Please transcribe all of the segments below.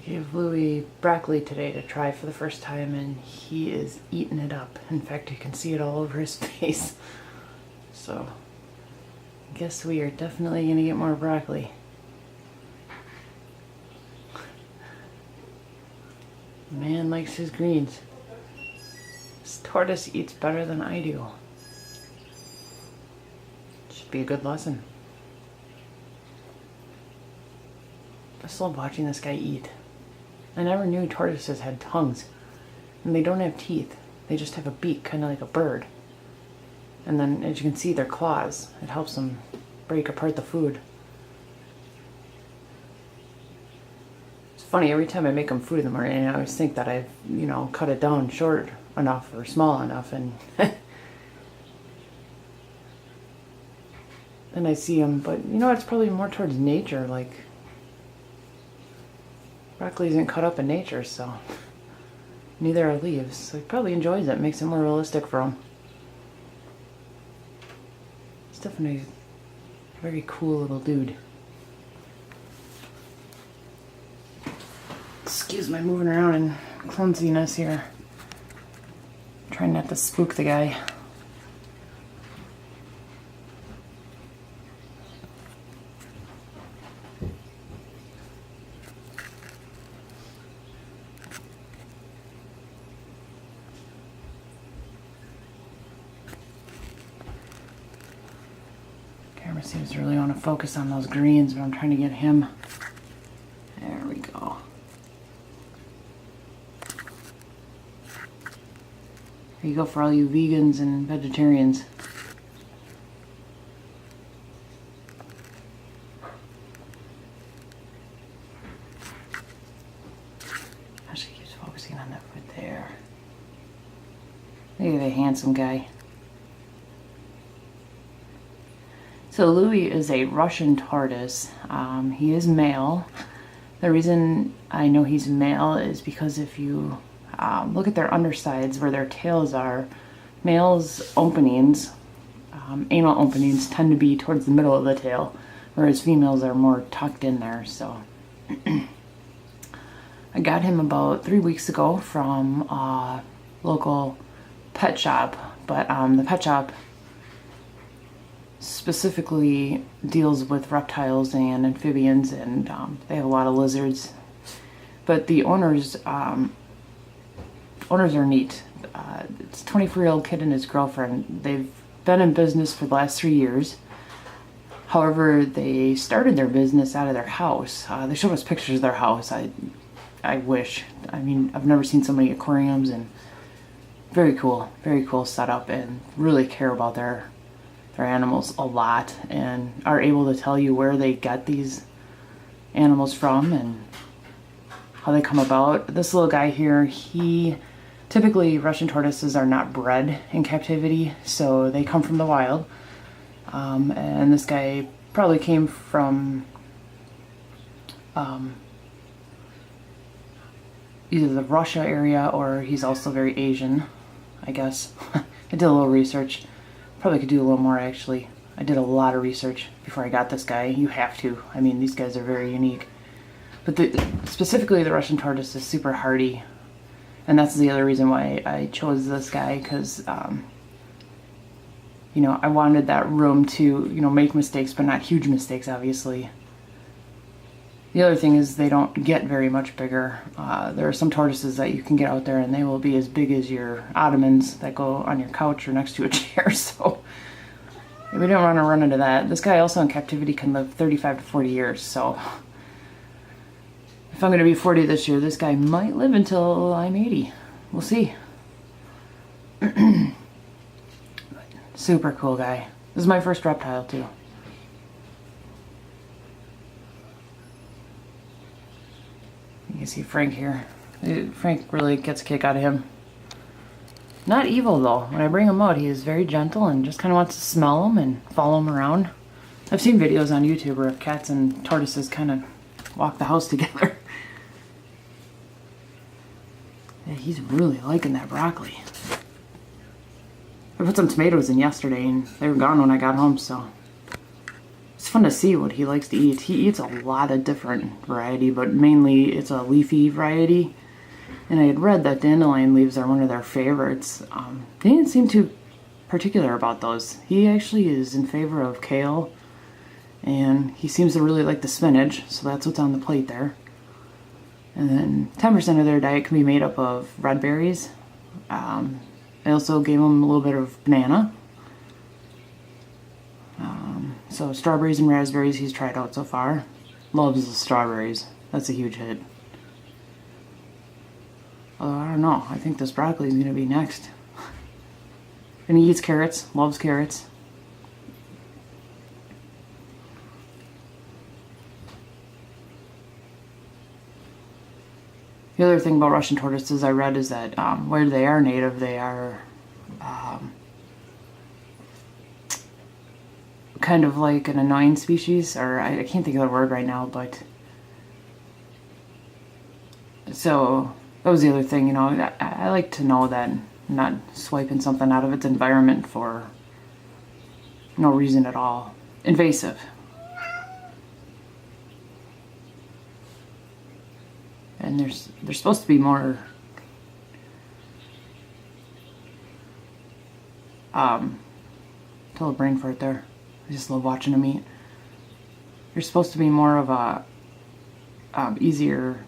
gave Luey broccoli today to try for the first time, and he is eating it up. In fact, you can see it all over his face. So, I guess we are definitely going to get more broccoli. Man likes his greens. This tortoise eats better than I do. Should be a good lesson. I just love watching this guy eat. I never knew tortoises had tongues. And they don't have teeth. They just have a beak, kind of like a bird. And then, as you can see, their claws. It helps them break apart the food. It's funny, every time I make them food in the morning, I always think that I've, cut it down short enough or small enough, and then I see them. But, it's probably more towards nature, like, broccoli isn't cut up in nature, so neither are leaves. So he probably enjoys it, makes it more realistic for him. It's definitely a very cool little dude. Excuse my moving around and clumsiness here. Trying not to spook the guy. Camera seems to really want to focus on those greens, but I'm trying to get him. There we go. There you go for all you vegans and vegetarians. Actually keeps focusing on that foot there. Look at that handsome guy. So Luey is a Russian Tortoise. He is male. The reason I know he's male is because if you look at their undersides where their tails are, males' openings, anal openings, tend to be towards the middle of the tail, whereas females are more tucked in there. So I got him about 3 weeks ago from a local pet shop, but the pet shop specifically deals with reptiles and amphibians, and they have a lot of lizards. But the owners are neat. It's a 24-year-old kid and his girlfriend. They've been in business for the last 3 years. However, they started their business out of their house. They showed us pictures of their house. I wish. I mean, I've never seen so many aquariums, and very cool setup, and really care about their animals a lot, and are able to tell you where they get these animals from and how they come about. This little guy here, typically Russian tortoises are not bred in captivity, so they come from the wild. And this guy probably came from either the Russia area, or he's also very Asian, I guess. I did a little research. Probably could do a little more, actually. I did a lot of research before I got this guy. You have to. I mean, these guys are very unique. But specifically the Russian Tortoise is super hardy. And that's the other reason why I chose this guy, because, I wanted that room to, make mistakes, but not huge mistakes, obviously. The other thing is they don't get very much bigger. There are some tortoises that you can get out there and they will be as big as your ottomans that go on your couch or next to a chair. So we don't want to run into that. This guy also in captivity can live 35 to 40 years. So if I'm going to be 40 this year, this guy might live until I'm 80. We'll see. Super cool guy. This is my first reptile too. You can see Frank here. Frank really gets a kick out of him. Not evil though. When I bring him out, he is very gentle and just kind of wants to smell them and follow them around. I've seen videos on YouTube where cats and tortoises kind of walk the house together. Yeah, he's really liking that broccoli. I put some tomatoes in yesterday and they were gone when I got home, so it's fun to see what he likes to eat. He eats a lot of different variety, but mainly it's a leafy variety. And I had read that dandelion leaves are one of their favorites. They didn't seem too particular about those. He actually is in favor of kale, and he seems to really like the spinach, so that's what's on the plate there. And then 10% of their diet can be made up of red berries. I also gave him a little bit of banana. So strawberries and raspberries he's tried out so far. Loves the strawberries. That's a huge hit. I don't know. I think this broccoli is going to be next. And he eats carrots. Loves carrots. The other thing about Russian tortoises I read is that where they are native, they are kind of like an annoying species, or I can't think of the word right now, but so that was the other thing, you know, I like to know that I'm not swiping something out of its environment for no reason at all. Invasive. And there's supposed to be more tell a brain fart there. I just love watching them eat. There's supposed to be more of a easier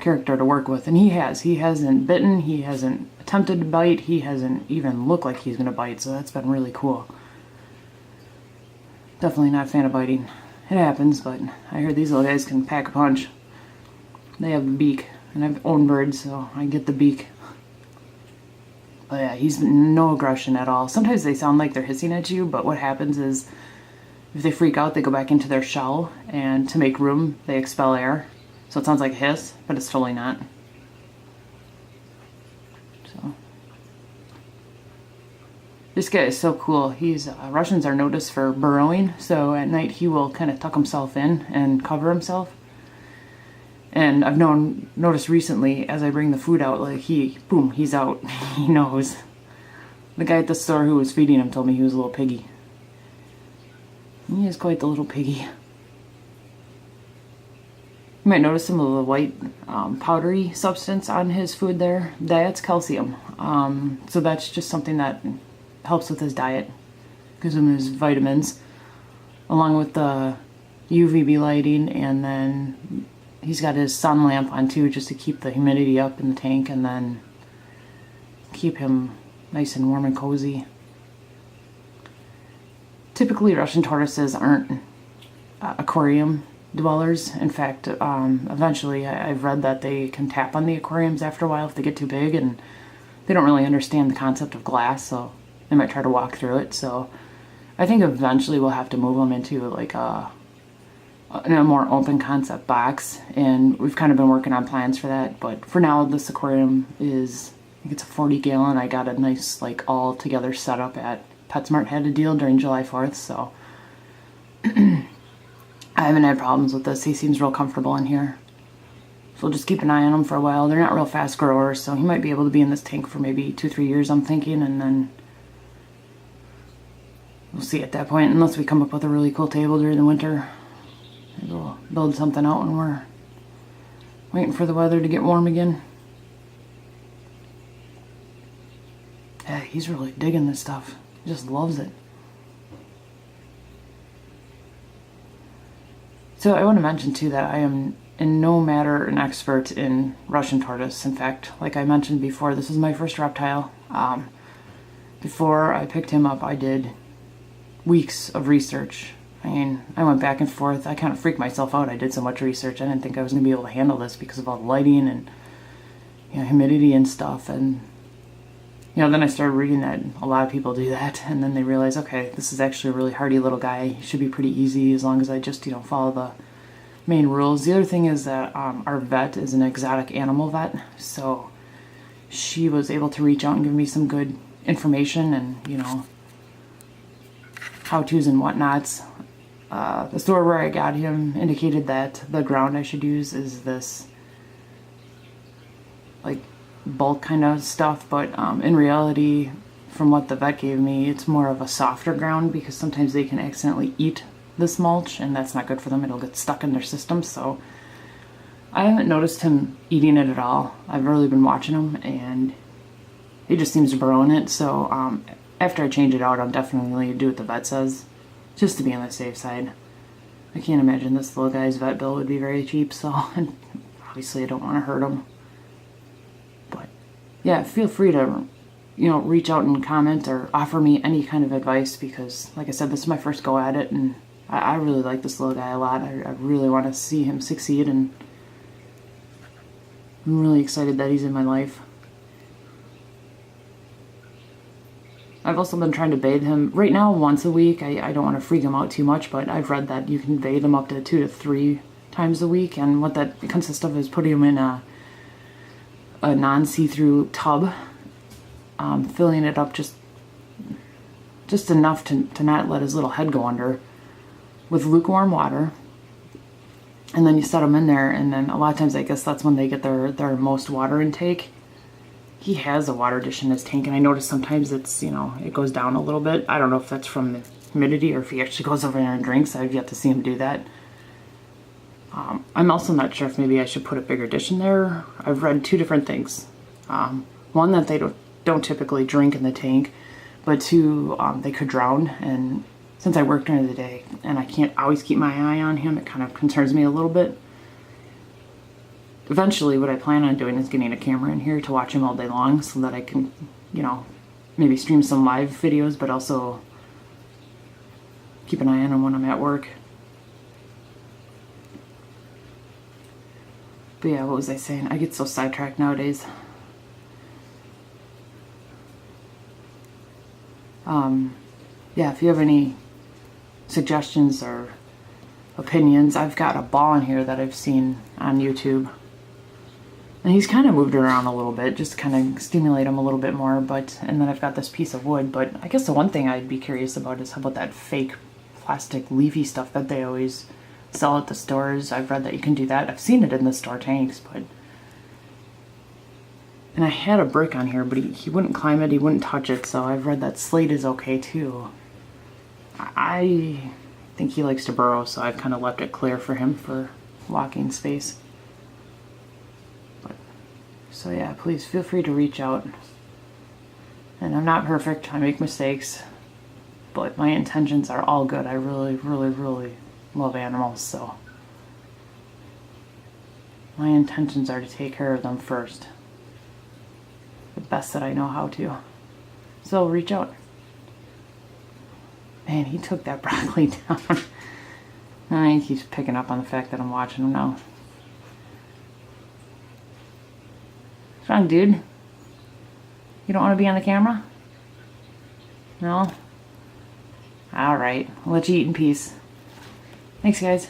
character to work with, and he hasn't bitten, he hasn't attempted to bite, he hasn't even looked like he's gonna bite, so that's been really cool. Definitely not a fan of biting. It happens, but I heard these little guys can pack a punch. They have the beak, and I've owned birds, so I get the beak. But yeah, he's no aggression at all. Sometimes they sound like they're hissing at you, but what happens is if they freak out, they go back into their shell, and to make room, they expel air. So it sounds like a hiss, but it's totally not. So this guy is so cool. He's Russians are noticed for burrowing, so at night he will kind of tuck himself in and cover himself. And I've noticed recently, as I bring the food out, like he's out. He knows. The guy at the store who was feeding him told me he was a little piggy. He is quite the little piggy. You might notice some of the white powdery substance on his food there. That's calcium. So that's just something that helps with his diet. Gives him his vitamins, along with the UVB lighting, and then he's got his sun lamp on too, just to keep the humidity up in the tank and then keep him nice and warm and cozy. Typically Russian tortoises aren't aquarium dwellers. In fact, eventually I've read that they can tap on the aquariums after a while if they get too big, and they don't really understand the concept of glass, so they might try to walk through it. So I think eventually we'll have to move them into like in a more open concept box, and we've kind of been working on plans for that. But for now, this aquarium is, I think it's a 40 gallon. I got a nice like all together setup at PetSmart. Had a deal during July 4th, so I haven't had problems with this. He seems real comfortable in here. So we'll just keep an eye on him for a while. They're not real fast growers, so he might be able to be in this tank for maybe 2-3 years, I'm thinking, and then we'll see at that point, unless we come up with a really cool table during the winter. Maybe we'll build something out when we're waiting for the weather to get warm again. Yeah, he's really digging this stuff. He just loves it. So I want to mention too that I am in no matter an expert in Russian tortoise. In fact, like I mentioned before, this is my first reptile. Before I picked him up, I did weeks of research. I mean, I went back and forth. I kind of freaked myself out. I did so much research. I didn't think I was going to be able to handle this because of all the lighting and, you know, humidity and stuff. And, you know, then I started reading that a lot of people do that. And then they realize, okay, this is actually a really hardy little guy. He should be pretty easy as long as I just, you know, follow the main rules. The other thing is that our vet is an exotic animal vet. So she was able to reach out and give me some good information and, you know, how-tos and whatnots. The store where I got him indicated that the ground I should use is this like bulk kind of stuff, but in reality, from what the vet gave me, it's more of a softer ground because sometimes they can accidentally eat this mulch, and that's not good for them. It'll get stuck in their system, so I haven't noticed him eating it at all. I've really been watching him, and he just seems to burrow in it, so after I change it out, I'll definitely do what the vet says, just to be on the safe side. I can't imagine this little guy's vet bill would be very cheap, so and obviously I don't want to hurt him. But yeah, feel free to, reach out and comment or offer me any kind of advice, because like I said, this is my first go at it, and I really like this little guy a lot. I really want to see him succeed, and I'm really excited that he's in my life. I've also been trying to bathe him right now once a week. I don't want to freak him out too much, but I've read that you can bathe him up to 2 to 3 times a week, and what that consists of is putting him in a non-see-through tub, filling it up just enough to not let his little head go under, with lukewarm water, and then you set him in there, and then a lot of times I guess that's when they get their most water intake. He has a water dish in his tank, and I notice sometimes it's, it goes down a little bit. I don't know if that's from the humidity or if he actually goes over there and drinks. I've yet to see him do that. I'm also not sure if maybe I should put a bigger dish in there. I've read 2 different things. One, that they don't typically drink in the tank, but 2, they could drown, and since I work during the day and I can't always keep my eye on him, it kind of concerns me a little bit. Eventually, what I plan on doing is getting a camera in here to watch him all day long, so that I can, maybe stream some live videos, but also keep an eye on him when I'm at work. But yeah, what was I saying? I get so sidetracked nowadays. Yeah, if you have any suggestions or opinions, I've got a ball in here that I've seen on YouTube. And he's kind of moved around a little bit, just to kind of stimulate him a little bit more, and then I've got this piece of wood, but I guess the one thing I'd be curious about is how about that fake plastic leafy stuff that they always sell at the stores. I've read that you can do that. I've seen it in the store tanks, and I had a brick on here, but he wouldn't climb it, he wouldn't touch it, so I've read that slate is okay too. I think he likes to burrow, so I've kind of left it clear for him for walking space. So yeah, please feel free to reach out. And I'm not perfect, I make mistakes, but my intentions are all good. I really, really, really love animals, so my intentions are to take care of them first, the best that I know how to. So reach out. Man, he took that broccoli down. I think he's picking up on the fact that I'm watching him now. What's wrong, dude? You don't want to be on the camera? No? Alright, I'll let you eat in peace. Thanks, guys.